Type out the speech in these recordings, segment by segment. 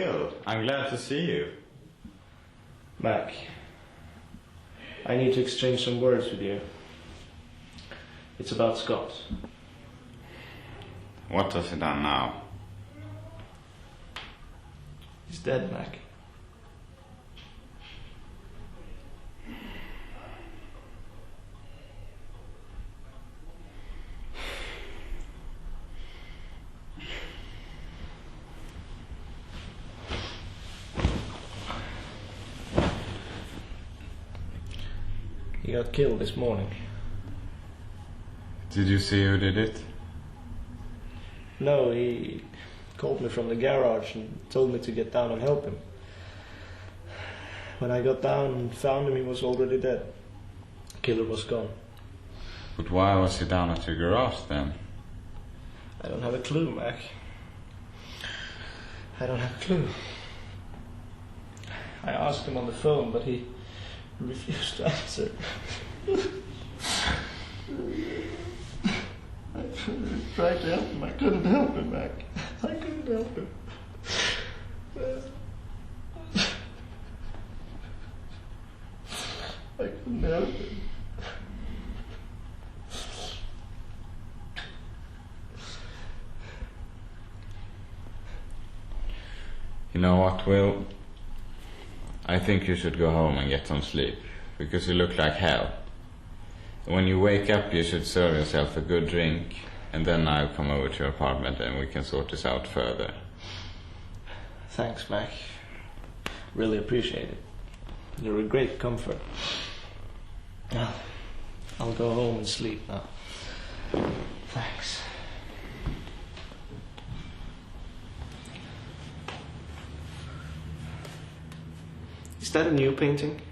Will, I'm glad to see you. Mac, I need to exchange some words with you. It's about Scott. What has he done now? He's dead, Mac. He got killed this morning. Did you see who did it? No, he called me from the garage and told me to get down and help him. When I got down and found him, he was already dead. The killer was gone. But why was he down at your garage then? I don't have a clue, Mac. I don't have a clue. I asked him on the phone, but he refused to answer. I tried to help him. I couldn't help him, Mac. I couldn't help him. I couldn't help him. You know what, Will? I think you should go home and get some sleep, because you look like hell. When you wake up, you should serve yourself a good drink, and then I'll come over to your apartment and we can sort this out further. Thanks, Mac. Really appreciate it. You're a great comfort. I'll go home and sleep now. Thanks. Is that a new painting?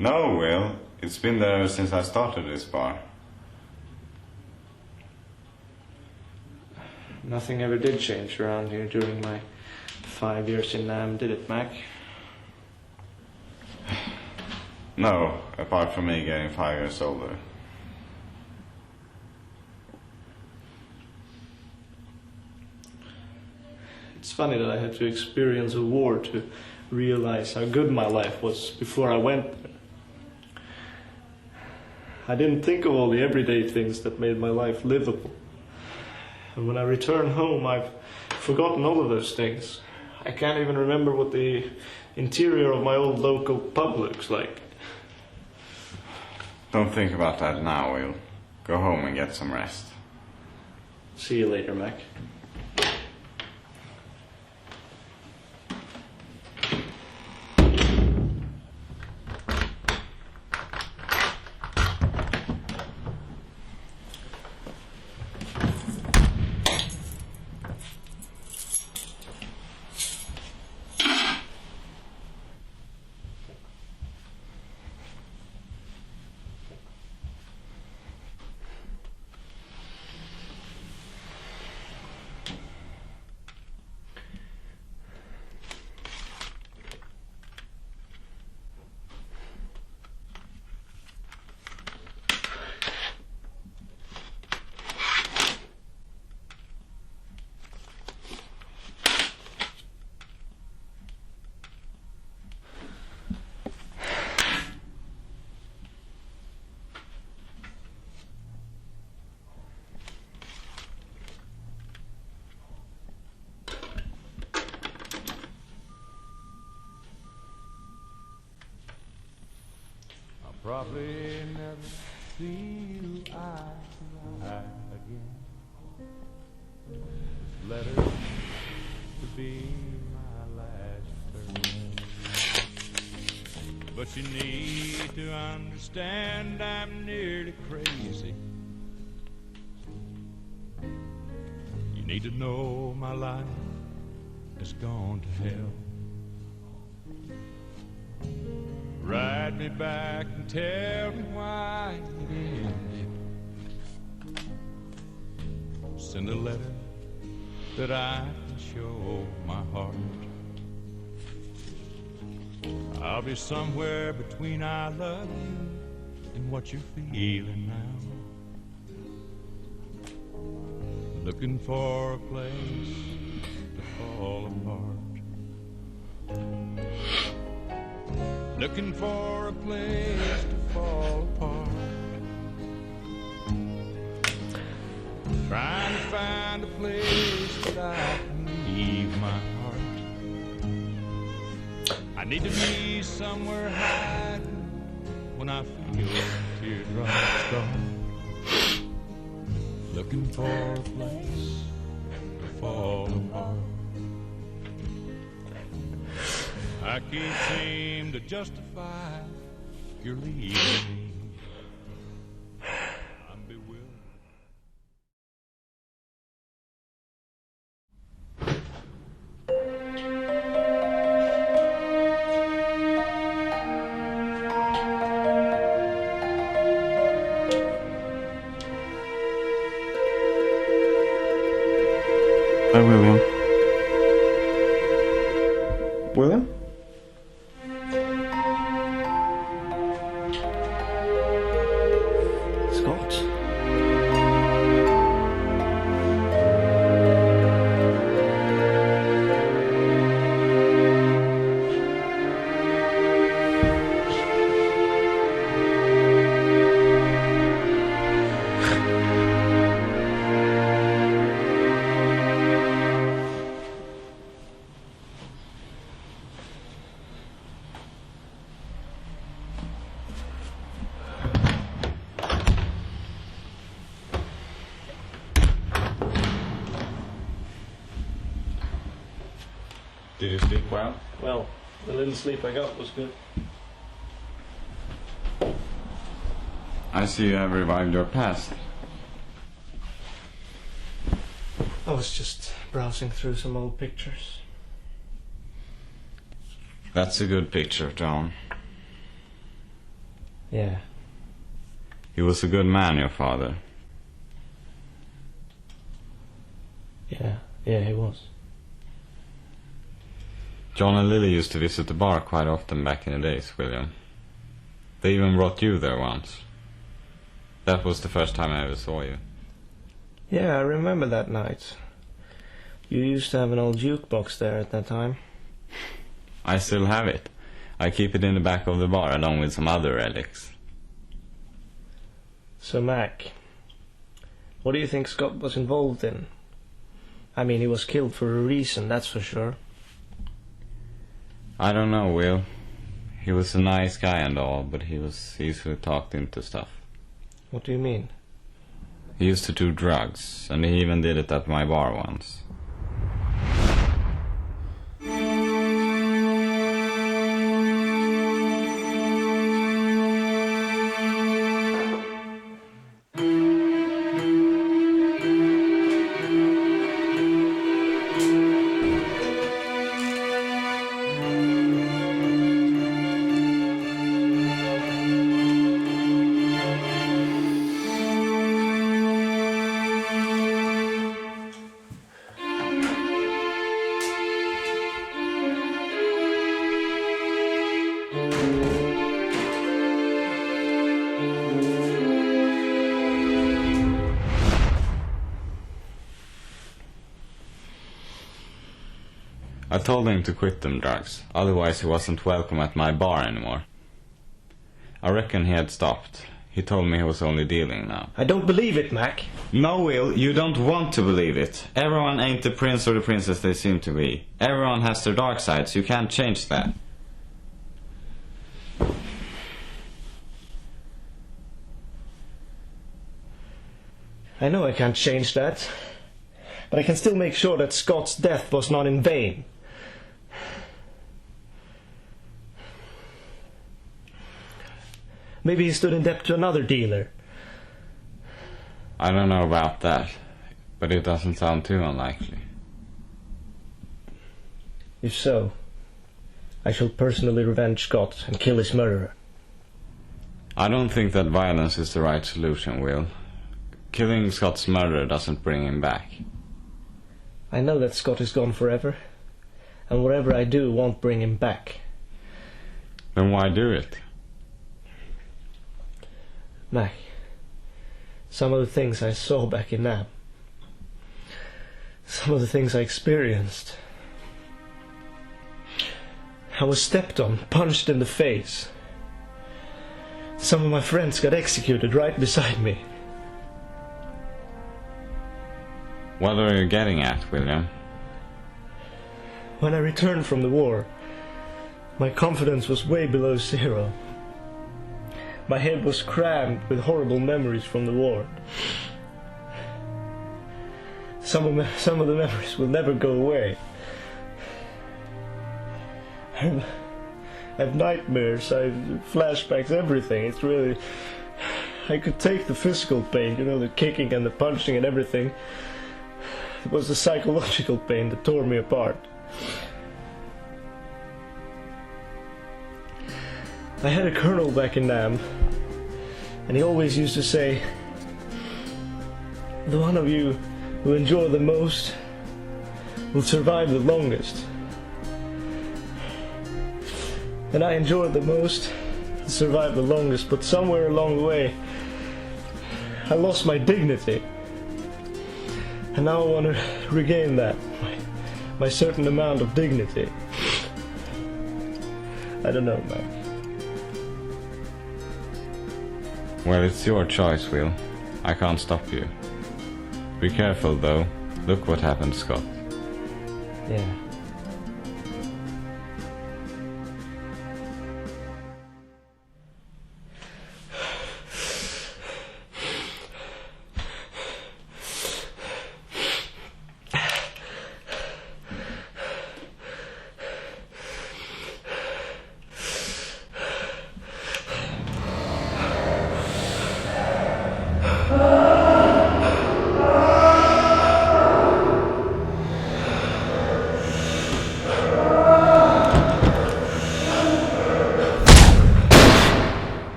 No, Will. It's been there since I started this bar. Nothing ever did change around here during my 5 years in NAM, did it, Mac? No, apart from me getting 5 years older. It's funny that I had to experience a war to realize how good my life was before I went there. I didn't think of all the everyday things that made my life livable. And when I return home, I've forgotten all of those things. I can't even remember what the interior of my old local pub looks like. Don't think about that now, Will. Go home and get some rest. See you later, Mac. Probably never see you eye to eye again. Letters to be my last farewell. But you need to understand I'm nearly crazy. You need to know my life has gone to hell. Write me back and tell me why it ended. Send a letter that I can show my heart. I'll be somewhere between I love you and what you're feeling now. Looking for a place to fall. looking for a place to fall apart. Trying to find a place that I can leave my heart. I need to be somewhere hiding when I feel teardrops gone. Looking for a place to fall apart. I can't seem to justify your leaving me. I'm bewildered. Hi, William. William? Scott? Did you sleep well? Well, the little sleep I got was good. I see you have revived your past. I was just browsing through some old pictures. That's a good picture, John. Yeah. He was a good man, your father. Yeah, he was. John and Lily used to visit the bar quite often back in the days, William. They even brought you there once. That was the first time I ever saw you. Yeah, I remember that night. You used to have an old jukebox there at that time. I still have it. I keep it in the back of the bar along with some other relics. So, Mac, what do you think Scott was involved in? I mean, he was killed for a reason, that's for sure. I don't know, Will. He was a nice guy and all, but he was easily talked into stuff. What do you mean? He used to do drugs, and he even did it at my bar once. I told him to quit them drugs, otherwise he wasn't welcome at my bar anymore. I reckon he had stopped. He told me he was only dealing now. I don't believe it, Mac. No, Will, you don't want to believe it. Everyone ain't the prince or the princess they seem to be. Everyone has their dark sides, you can't change that. I know I can't change that. But I can still make sure that Scott's death was not in vain. Maybe he stood in debt to another dealer. I don't know about that, but it doesn't sound too unlikely. If so, I shall personally revenge Scott and kill his murderer. I don't think that violence is the right solution, Will. Killing Scott's murderer doesn't bring him back. I know that Scott is gone forever, and whatever I do won't bring him back. Then why do it? Mac, some of the things I saw back in Nam, some of the things I experienced, I was stepped on, punched in the face. Some of my friends got executed right beside me. What are you getting at, William? When I returned from the war, my confidence was way below zero. My head was crammed with horrible memories from the war. Some of the memories will never go away. I have nightmares, I have flashbacks, everything. It's really... I could take the physical pain, the kicking and the punching and everything. It was the psychological pain that tore me apart. I had a colonel back in Nam, and he always used to say, "The one of you who endure the most will survive the longest." And I endured the most and survived the longest, but somewhere along the way I lost my dignity. And now I want to regain that, my certain amount of dignity. I don't know, man. Well, it's your choice, Will. I can't stop you. Be careful, though. Look what happened, Scott. Yeah.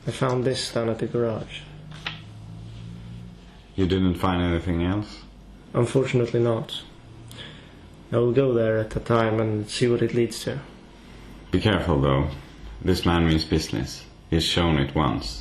I found this down at the garage. You didn't find anything else? Unfortunately not. I will go there at the time and see what it leads to. Be careful, though. This man means business. He's shown it once.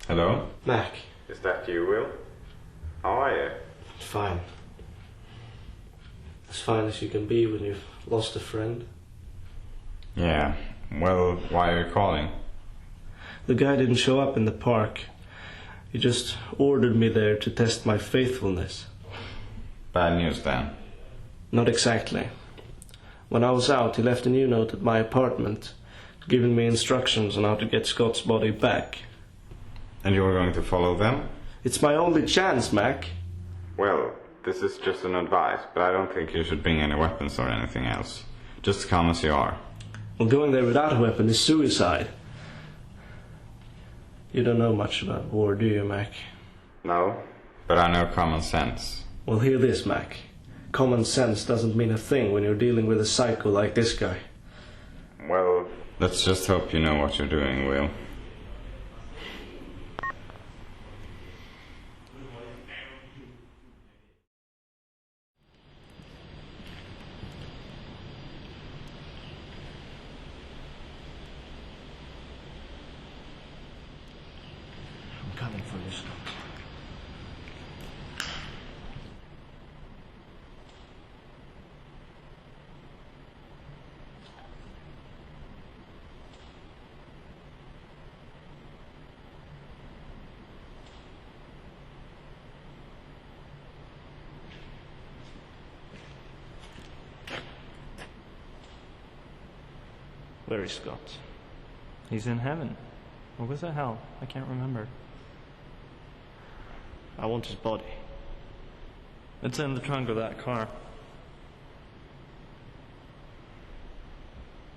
Hello? Mac. Is that you, Will? How are you? Fine. As fine as you can be when you've lost a friend. Yeah. Well, why are you calling? The guy didn't show up in the park. He just ordered me there to test my faithfulness. Bad news, then. Not exactly. When I was out, he left a new note at my apartment, giving me instructions on how to get Scott's body back. And you were going to follow them? It's my only chance, Mac. Well, this is just an advice, but I don't think you should bring any weapons or anything else. Just come as you are. Well, going there without a weapon is suicide. You don't know much about war, do you, Mac? No. But I know common sense. Well, hear this, Mac. Common sense doesn't mean a thing when you're dealing with a psycho like this guy. Well, let's just hope you know what you're doing, Will. I'm coming for you, Scott. Where is Scott? He's in heaven. Or was it hell? I can't remember. I want his body. It's in the trunk of that car.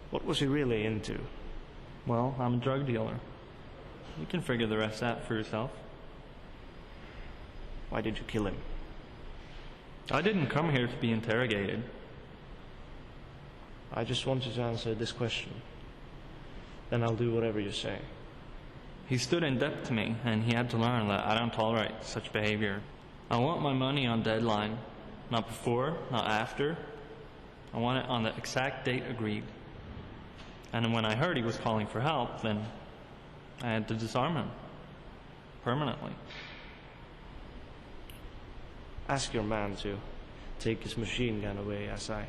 What was he really into? Well, I'm a drug dealer. You can figure the rest out for yourself. Why did you kill him? I didn't come here to be interrogated. I just want you to answer this question. Then I'll do whatever you say. He stood in debt to me, and he had to learn that I don't tolerate such behavior. I want my money on deadline. Not before, not after. I want it on the exact date agreed. And when I heard he was calling for help, then I had to disarm him. Permanently. Ask your man to take his machine gun away as I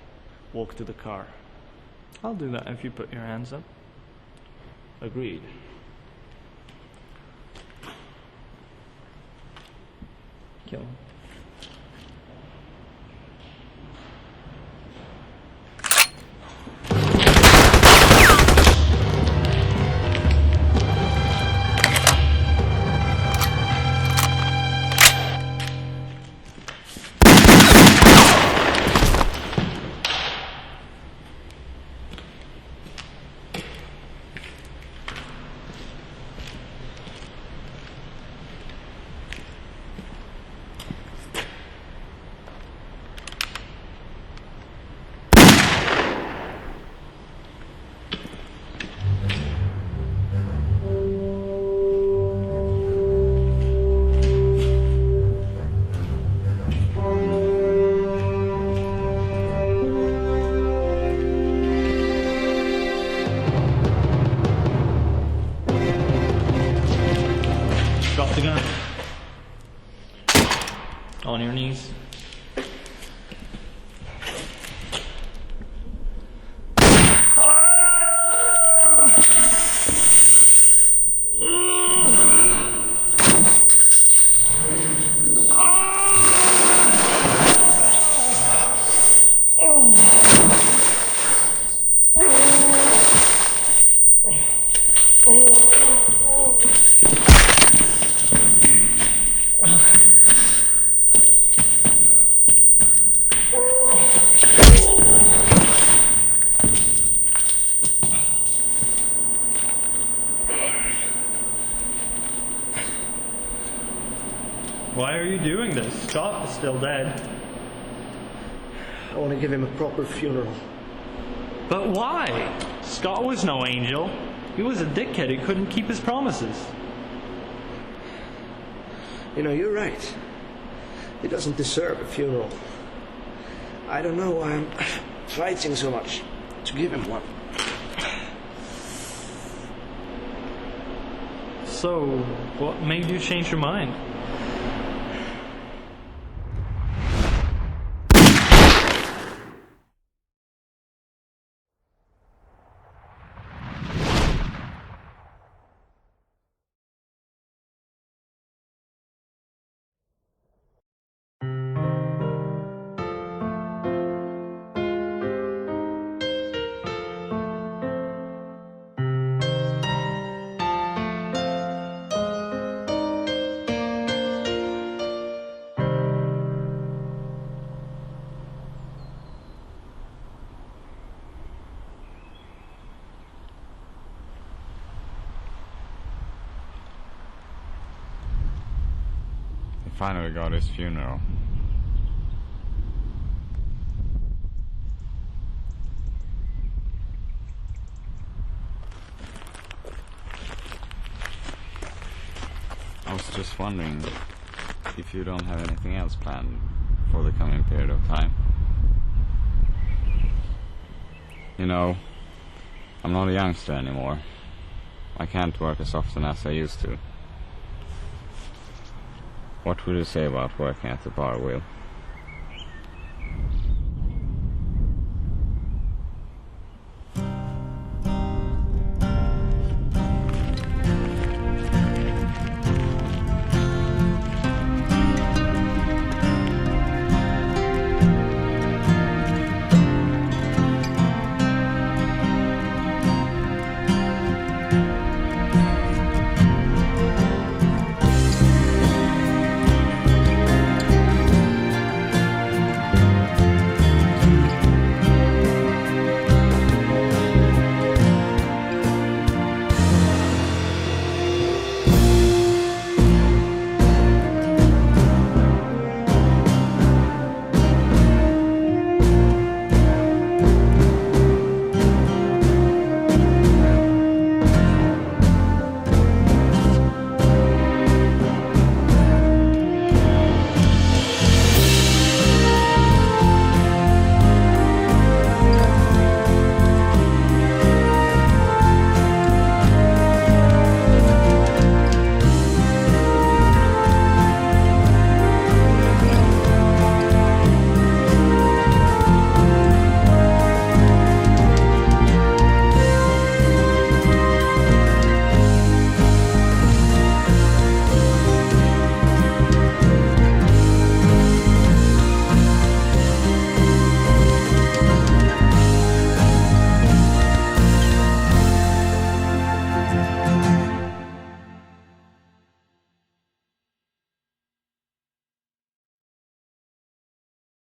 walk to the car. I'll do that if you put your hands up. Agreed. Kill him. Drop the gun. On your knees. Why are you doing this? Scott is still dead. I want to give him a proper funeral. But why? Scott was no angel. He was a dickhead who couldn't keep his promises. You know, you're right. He doesn't deserve a funeral. I don't know why I'm fighting so much to give him one. So, what made you change your mind? finally got his funeral. I was just wondering if you don't have anything else planned for the coming period of time. You know, I'm not a youngster anymore. I can't work as often as I used to. What would you say about working at the bar, Will?